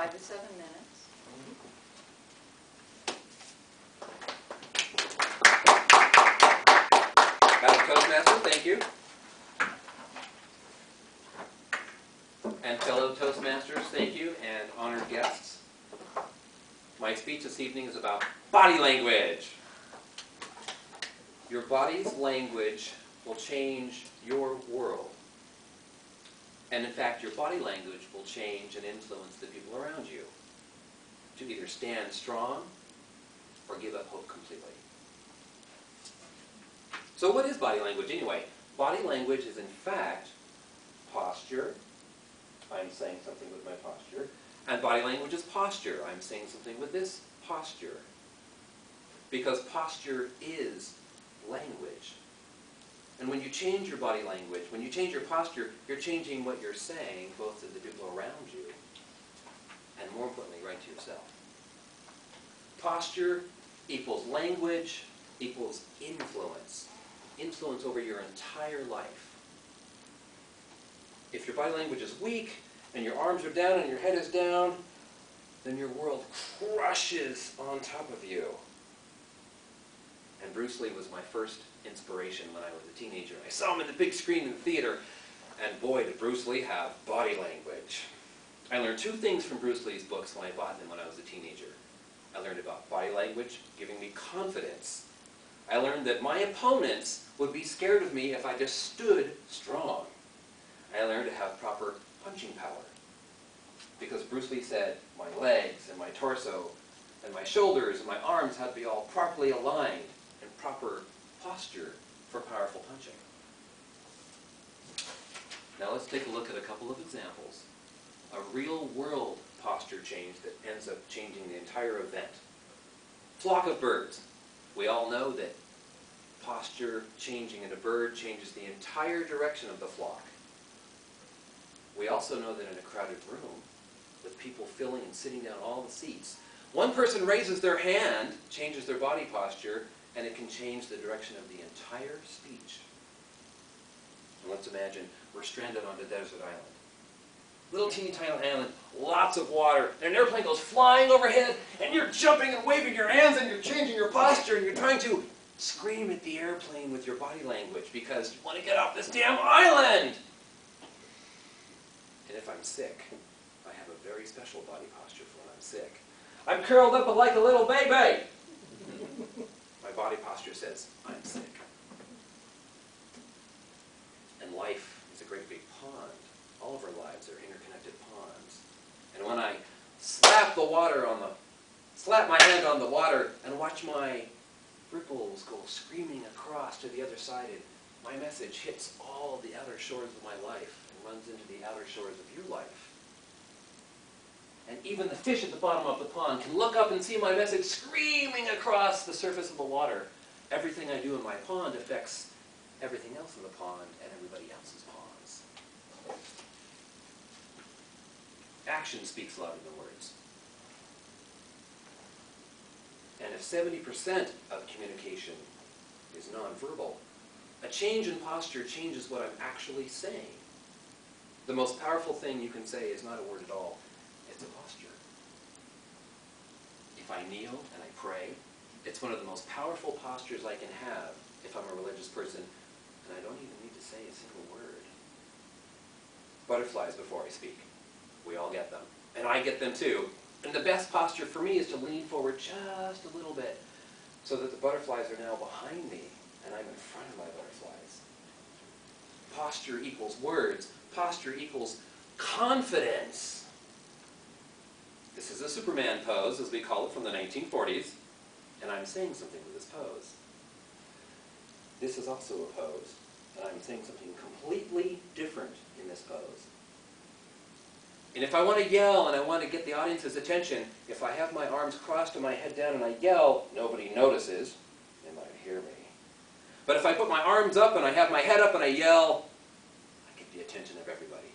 5 to 7 minutes. Madam Toastmaster, thank you. And fellow Toastmasters, thank you, and honored guests. My speech this evening is about body language. Your body's language will change your world. And in fact, your body language will change and influence the people around you to either stand strong or give up hope completely. So what is body language anyway? Body language is in fact posture. I'm saying something with my posture. And body language is posture. I'm saying something with this posture. Because posture is language. And when you change your body language, when you change your posture, you're changing what you're saying, both to the people around you, and more importantly, right to yourself. Posture equals language equals influence. Influence over your entire life. If your body language is weak, and your arms are down and your head is down, then your world crushes on top of you. And Bruce Lee was my first inspiration when I was a teenager. I saw him in the big screen in the theater, and boy, did Bruce Lee have body language. I learned 2 things from Bruce Lee's books when I bought them when I was a teenager. I learned about body language giving me confidence. I learned that my opponents would be scared of me if I just stood strong. I learned to have proper punching power. Because Bruce Lee said my legs and my torso and my shoulders and my arms had to be all properly aligned in proper posture for powerful punching. Now let's take a look at a couple of examples. A real world posture change that ends up changing the entire event. Flock of birds. We all know that posture changing in a bird changes the entire direction of the flock. We also know that in a crowded room, with people filling and sitting down all the seats, one person raises their hand, changes their body posture, and it can change the direction of the entire speech. And let's imagine we're stranded on a desert island. Little teeny tiny island, lots of water, and an airplane goes flying overhead, and you're jumping and waving your hands, and you're changing your posture, and you're trying to scream at the airplane with your body language because you want to get off this damn island! And if I'm sick, I have a very special body posture for when I'm sick. I'm curled up like a little baby. My body posture says, I'm sick. And life is a great big pond. All of our lives are interconnected ponds. And when I slap my hand on the water and watch my ripples go screaming across to the other side, my message hits all the outer shores of my life and runs into the outer shores of your life. And even the fish at the bottom of the pond can look up and see my message screaming across the surface of the water. Everything I do in my pond affects everything else in the pond and everybody else's ponds. Action speaks louder than words. And if 70% of communication is nonverbal, a change in posture changes what I'm actually saying. The most powerful thing you can say is not a word at all. It's a posture. If I kneel and I pray, it's one of the most powerful postures I can have if I'm a religious person, and I don't even need to say a single word. Butterflies before I speak. We all get them. And I get them too. And the best posture for me is to lean forward just a little bit so that the butterflies are now behind me and I'm in front of my butterflies. Posture equals words. Posture equals confidence. This is a Superman pose, as we call it, from the 1940s, and I'm saying something with this pose. This is also a pose, and I'm saying something completely different in this pose. And if I want to yell and I want to get the audience's attention, if I have my arms crossed and my head down and I yell, nobody notices. They might hear me. But if I put my arms up and I have my head up and I yell, I get the attention of everybody.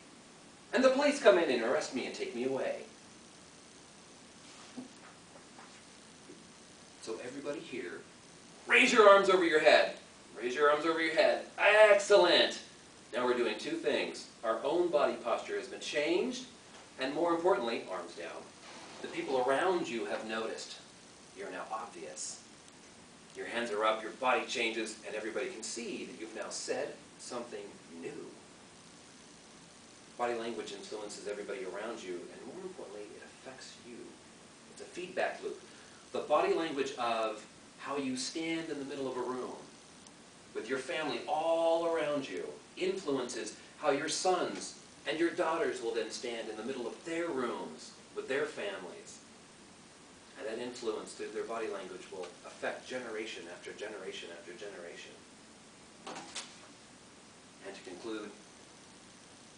And the police come in and arrest me and take me away. So everybody here, raise your arms over your head. Raise your arms over your head. Excellent. Now we're doing two things. Our own body posture has been changed, And more importantly, arms down, the people around you have noticed. You're now obvious. Your hands are up, your body changes, and everybody can see that you've now said something new. Body language influences everybody around you, and more importantly, it affects you. It's a feedback loop. The body language of how you stand in the middle of a room with your family all around you influences how your sons and your daughters will then stand in the middle of their rooms with their families. And that influence through their body language will affect generation after generation after generation. And to conclude,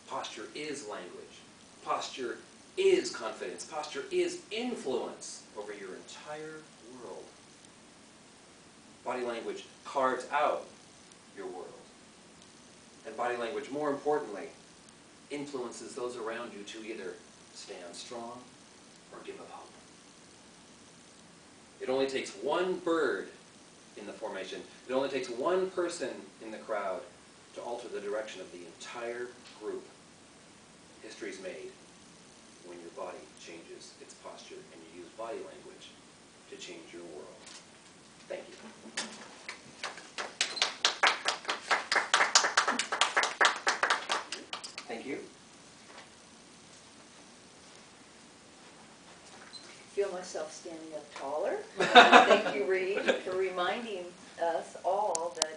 posture is language. Posture is confidence. Posture is influence over your entire world. Body language carves out your world. And body language, more importantly, influences those around you to either stand strong or give up hope. It only takes one bird in the formation, it only takes one person in the crowd to alter the direction of the entire group. History's made when your body changes its posture and you use body language to change your world. Thank you. Thank you. I feel myself standing up taller. Thank you, Reid, for reminding us all that